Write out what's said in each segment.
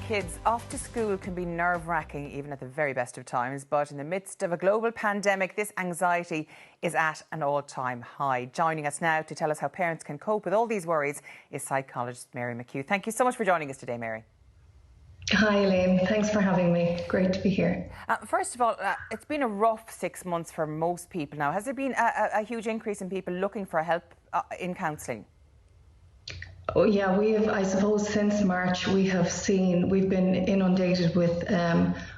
kids off to school can be nerve-wracking even at the very best of times, but in the midst of a global pandemic, this anxiety is at an all-time high. Joining us now to tell us how parents can cope with all these worries is psychologist Mary McHugh. Thank you so much for joining us today, Mary. Hi Elaine, thanks for having me. Great to be here. First of all, it's been a rough 6 months for most people now. Has there been a huge increase in people looking for help in counselling? Oh yeah, we have, I suppose since March we've been inundated with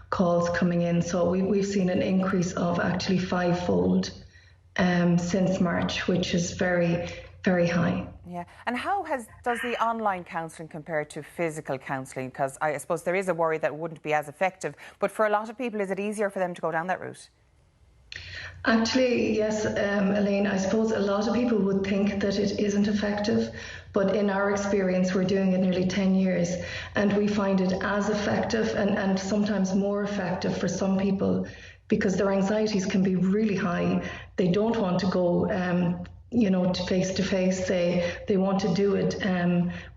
calls coming in. So we've seen an increase of actually fivefold since March, which is very, very high. Yeah, and how does the online counselling compare to physical counselling? Because I suppose there is a worry that it wouldn't be as effective, but for a lot of people, is it easier for them to go down that route? Actually, yes, Elaine, I suppose a lot of people would think that it isn't effective, but in our experience, we're doing it nearly 10 years, and we find it as effective and sometimes more effective for some people because their anxieties can be really high. They don't want to go to face-to-face. They want to do it,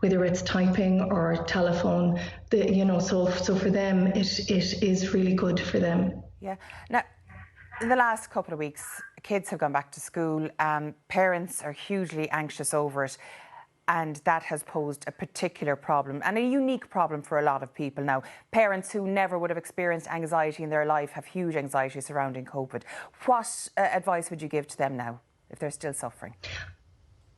whether it's typing or telephone. So for them, it is really good for them. Yeah. Now, in the last couple of weeks, kids have gone back to school. Parents are hugely anxious over it, and that has posed a particular problem and a unique problem for a lot of people now. Parents who never would have experienced anxiety in their life have huge anxiety surrounding COVID. What advice would you give to them now if they're still suffering?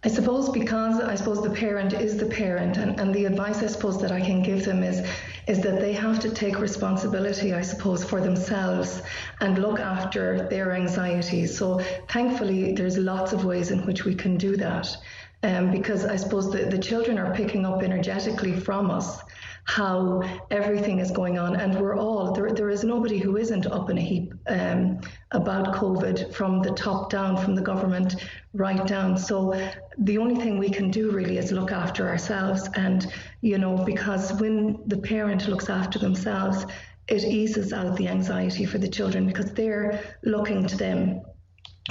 I suppose the parent is the parent, and the advice I suppose that I can give them is that they have to take responsibility, I suppose, for themselves and look after their anxieties. So thankfully there's lots of ways in which we can do that, because I suppose the children are picking up energetically from us how everything is going on, and we're all there is nobody who isn't up in a heap about COVID, from the top down, from the government right down. So the only thing we can do really is look after ourselves, and because when the parent looks after themselves, it eases out the anxiety for the children, because they're looking to them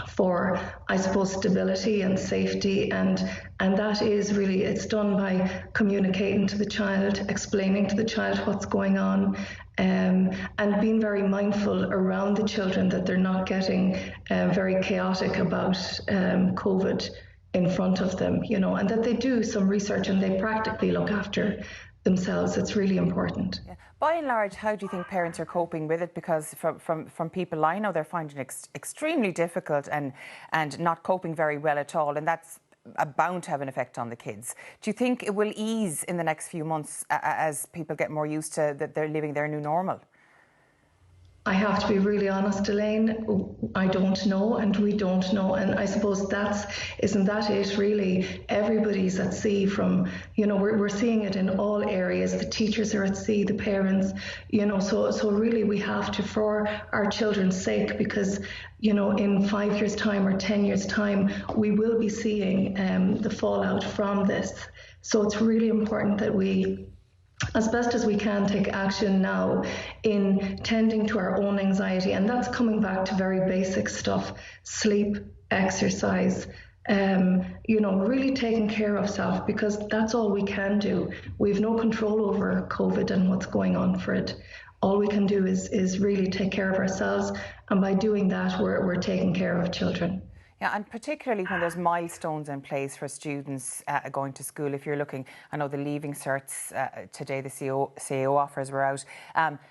for, I suppose, stability and safety, and that is really, it's done by communicating to the child, explaining to the child what's going on, and being very mindful around the children that they're not getting very chaotic about COVID in front of them, and that they do some research and they practically look after themselves. It's really important. Yeah. By and large, how do you think parents are coping with it? Because from people I know, they're finding it extremely difficult and not coping very well at all, and that's bound to have an effect on the kids. Do you think it will ease in the next few months as people get more used to that they're living their new normal? I have to be really honest, Elaine. I don't know, and we don't know. And I suppose isn't that it really? Everybody's at sea from, we're seeing it in all areas. The teachers are at sea, the parents, so really we have to, for our children's sake, because, in 5 years' time or 10 years' time, we will be seeing the fallout from this. So it's really important that we, as best as we can, take action now in tending to our own anxiety, and that's coming back to very basic stuff: sleep, exercise, really taking care of self, because that's all we can do. We've no control over COVID and what's going on for it. All we can do is really take care of ourselves, and by doing that, we're taking care of children. Yeah, and particularly when there's milestones in place for students going to school. If you're looking, I know the Leaving Certs today, the CAO offers were out.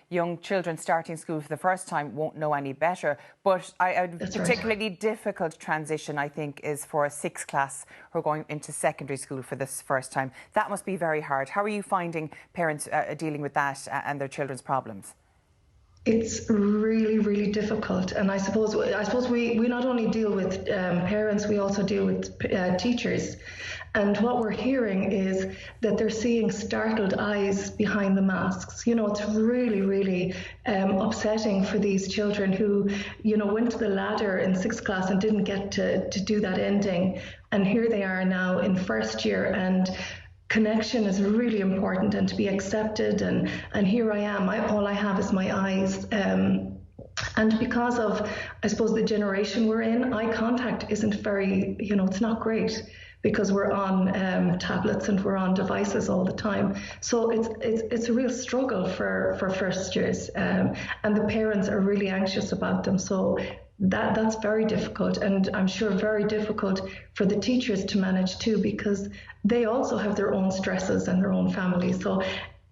Young children starting school for the first time won't know any better. But a particularly difficult transition, I think, is for a 6th class who are going into secondary school for this first time. That must be very hard. How are you finding parents dealing with that and their children's problems? It's really, really difficult, and I suppose we not only deal with parents, we also deal with teachers. And what we're hearing is that they're seeing startled eyes behind the masks. It's really, really upsetting for these children who, went to the ladder in 6th class and didn't get to do that ending, and here they are now in first year, and connection is really important, and to be accepted, and here I am, all I have is my eyes, and because of, I suppose, the generation we're in, eye contact isn't very, it's not great. because we're on tablets and we're on devices all the time. So it's a real struggle for first years, and the parents are really anxious about them. So that's very difficult, and I'm sure very difficult for the teachers to manage too, because they also have their own stresses and their own families. So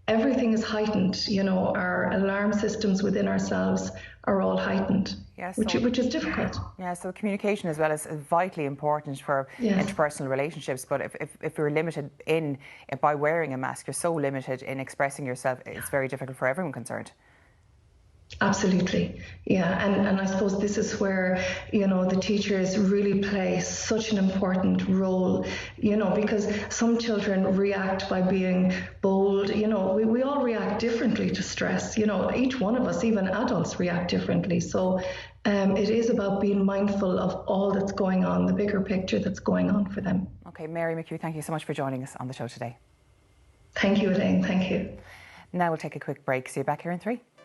everything is heightened. Our alarm systems within ourselves are all heightened, which is difficult. Yeah, so communication as well is vitally important for interpersonal relationships. But if you're limited by wearing a mask, you're so limited in expressing yourself, it's very difficult for everyone concerned. Absolutely. Yeah. And I suppose this is where, the teachers really play such an important role, because some children react by being bold. We all react differently to stress. Each one of us, even adults, react differently. So it is about being mindful of all that's going on, the bigger picture that's going on for them. Okay, Mary McHugh, thank you so much for joining us on the show today. Thank you, Elaine. Thank you. Now we'll take a quick break. See you back here in 3.